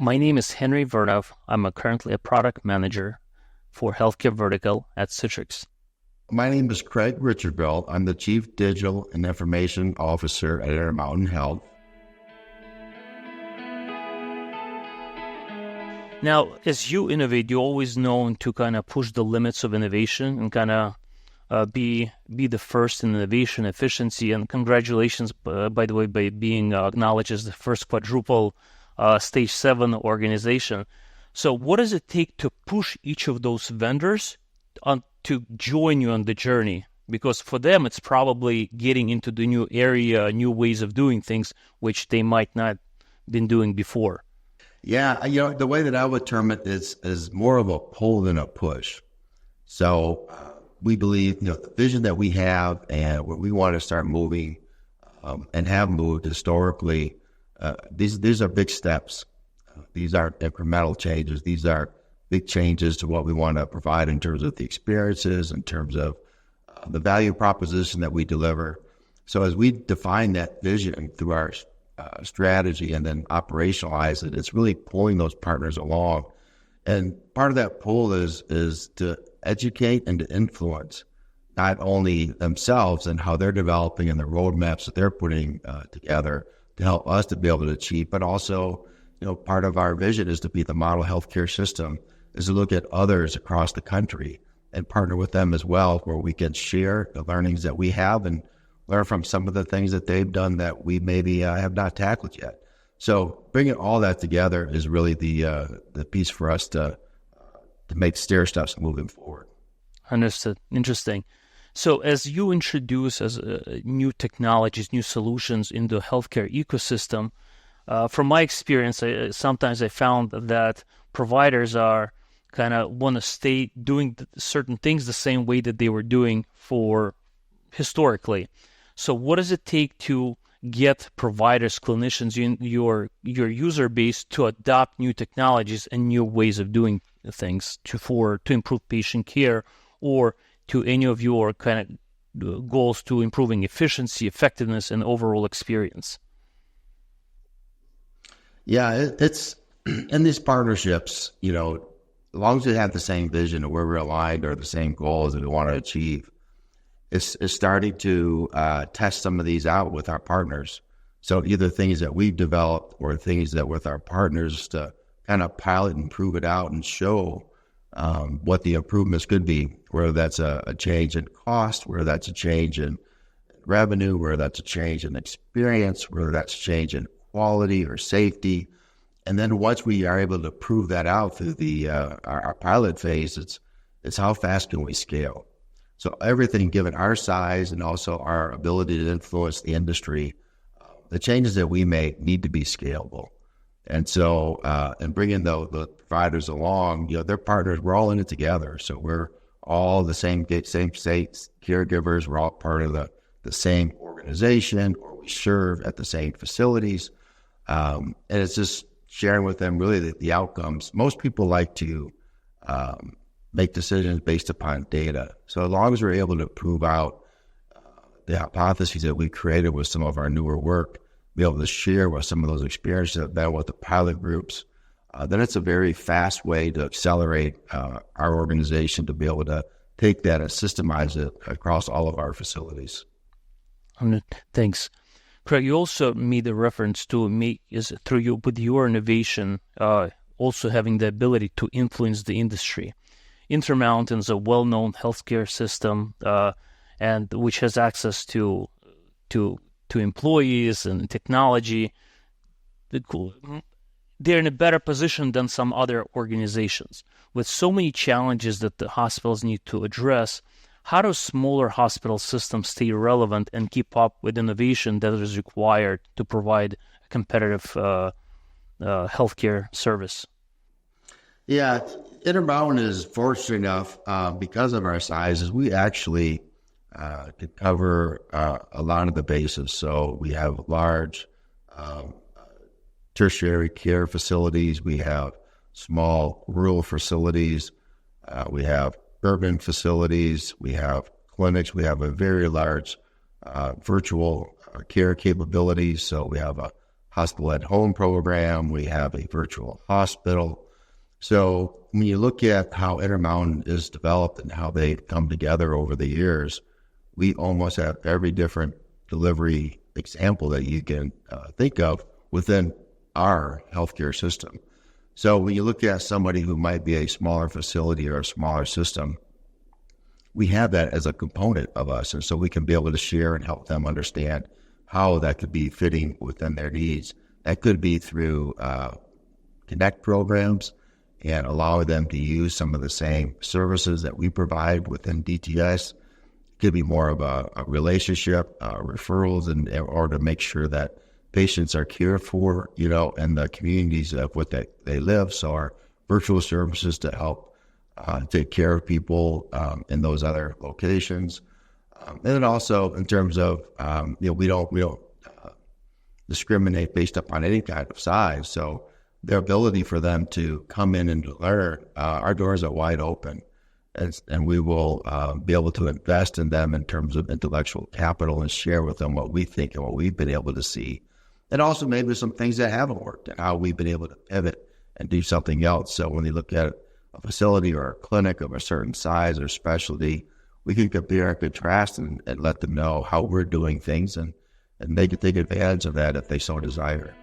My name is Henry Vernov. I'm currently a product manager for healthcare vertical at Citrix. My name is Craig Richardville. I'm the Chief Digital and Information Officer at Intermountain Health. Now, as you innovate, you're always known to kind of push the limits of innovation and kind of be the first in innovation efficiency. And congratulations, by the way, by being acknowledged as the first quadruple stage 7 organization. So what does it take to push each of those vendors to join you on the journey? Because for them, it's probably getting into the new area, new ways of doing things, which they might not been doing before. Yeah, the way that I would term it is more of a pull than a push. So we believe, the vision that we have and where we want to start moving and have moved historically, these are big steps. These aren't incremental changes. These are big changes to what we want to provide in terms of the experiences, in terms of the value proposition that we deliver. So as we define that vision through our strategy and then operationalize it, it's really pulling those partners along. And part of that pull is to educate and to influence not only themselves and how they're developing and the roadmaps that they're putting together to help us to be able to achieve, but also, part of our vision is to be the model healthcare system, is to look at others across the country and partner with them as well, where we can share the learnings that we have and learn from some of the things that they've done that we maybe have not tackled yet. So bringing all that together is really the piece for us to make stair steps moving forward. Understood. Interesting. So as you introduce new technologies, new solutions in the healthcare ecosystem, from my experience, sometimes I found that providers are kind of want to stay doing certain things the same way that they were doing for historically. So what does it take to get providers, clinicians, your user base to adopt new technologies and new ways of doing things to improve patient care, or to any of your kind of goals to improving efficiency, effectiveness, and overall experience? Yeah, it's in these partnerships, as long as we have the same vision and where we're aligned or the same goals that we want to achieve, it's starting to test some of these out with our partners. So either things that we've developed or things that with our partners to kind of pilot and prove it out and show what the improvements could be, whether that's a change in cost, whether that's a change in revenue, whether that's a change in experience, whether that's a change in quality or safety. And then once we are able to prove that out through our pilot phase, it's how fast can we scale. So everything, given our size and also our ability to influence the industry, the changes that we make need to be scalable. And so, and bringing the providers along, they're partners. We're all in it together. So we're all the same caregivers. We're all part of the same organization, or we serve at the same facilities. And it's just sharing with them really the outcomes. Most people like to make decisions based upon data. So as long as we're able to prove out the hypotheses that we created with some of our newer work, be able to share with some of those experiences that have been with the pilot groups, then it's a very fast way to accelerate our organization to be able to take that and systemize it across all of our facilities. Thanks. Craig, you also made a reference to with your innovation, also having the ability to influence the industry. Intermountain is a well-known healthcare system, and which has access to employees and technology. They're in a better position than some other organizations. With so many challenges that the hospitals need to address, how do smaller hospital systems stay relevant and keep up with innovation that is required to provide a competitive healthcare service? Yeah, Intermountain is fortunate enough, because of our sizes, we actually could cover a lot of the bases. So we have large tertiary care facilities. We have small rural facilities. We have urban facilities. We have clinics. We have a very large virtual care capabilities. So we have a hospital at home program. We have a virtual hospital. So when you look at how Intermountain is developed and how they've come together over the years, we almost have every different delivery example that you can think of within our healthcare system. So when you look at somebody who might be a smaller facility or a smaller system, we have that as a component of us. And so we can be able to share and help them understand how that could be fitting within their needs. That could be through Connect programs and allow them to use some of the same services that we provide within DTS. It could be more of a relationship, referrals, and or to make sure that patients are cared for, in the communities of what they live. So our virtual services to help take care of people in those other locations. And then also in terms of, we don't discriminate based upon any kind of size. So their ability for them to come in and to learn, our doors are wide open. And we will be able to invest in them in terms of intellectual capital and share with them what we think and what we've been able to see. And also maybe some things that haven't worked and how we've been able to pivot and do something else. So when you look at a facility or a clinic of a certain size or specialty, we can compare and contrast and let them know how we're doing things, and they can take advantage of that if they so desire.